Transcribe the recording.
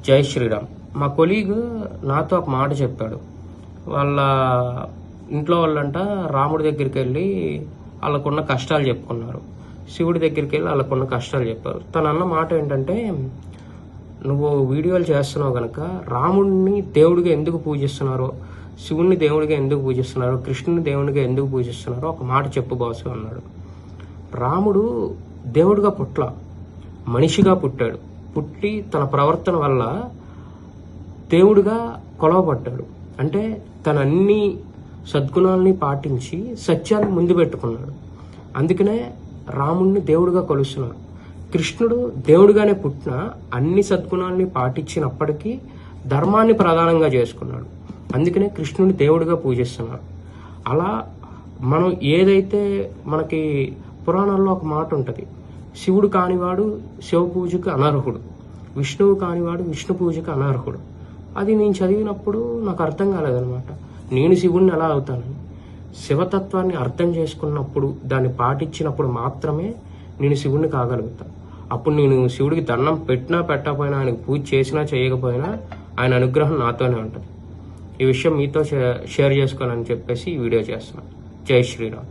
జై శ్రీరామ్. మా కొలీగ్ నాతో ఒక మాట చెప్పాడు. వాళ్ళ ఇంట్లో వాళ్ళంట రాముడి దగ్గరికి వెళ్ళి వాళ్ళకున్న కష్టాలు చెప్పుకున్నారు. శివుడి దగ్గరికి వెళ్ళి వాళ్ళకున్న కష్టాలు చెప్పారు. తను అన్న మాట ఏంటంటే, నువ్వు వీడియోలు చేస్తున్నావు కనుక రాముడిని దేవుడిగా ఎందుకు పూజిస్తున్నారో, శివుణ్ణి దేవుడిగా ఎందుకు పూజిస్తున్నారో, కృష్ణుని దేవుడిగా ఎందుకు పూజిస్తున్నారో ఒక మాట చెప్పు బాసు అన్నాడు. రాముడు దేవుడిగా పుట్ల, మనిషిగా పుట్టాడు. పుట్టి తన ప్రవర్తన వల్ల దేవుడిగా కొలవబడ్డాడు. అంటే తన అన్ని సద్గుణాలని పాటించి సత్యాన్ని ముందు పెట్టుకున్నాడు. అందుకనే రాముడిని దేవుడిగా కొలుస్తున్నారు. కృష్ణుడు దేవుడిగానే పుట్టిన అన్ని సద్గుణాలని పాటించినప్పటికీ ధర్మాన్ని ప్రధానంగా చేసుకున్నాడు. అందుకనే కృష్ణుని దేవుడిగా పూజిస్తున్నారు. అలా మనం ఏదైతే మనకి పురాణాల్లో ఒక మాట ఉంటుంది, శివుడు కానివాడు శివ పూజకు అనర్హుడు, విష్ణువు కానివాడు విష్ణు పూజకు అనర్హుడు. అది నేను చదివినప్పుడు నాకు అర్థం కాలేదనమాట. నేను శివుణ్ణి ఎలా అవుతానని. శివతత్వాన్ని అర్థం చేసుకున్నప్పుడు, దాన్ని పాటించినప్పుడు మాత్రమే నేను శివుణ్ణి కాగలుగుతాను. అప్పుడు నేను శివుడికి దండం పెట్టినా పెట్టకపోయినా, ఆయనకు పూజ చేసినా చేయకపోయినా ఆయన అనుగ్రహం నాతోనే ఉంటుంది. ఈ విషయం మీతో షేర్ చేసుకోవాలని చెప్పేసి ఈ వీడియో చేస్తున్నాను. జై శ్రీరామ్.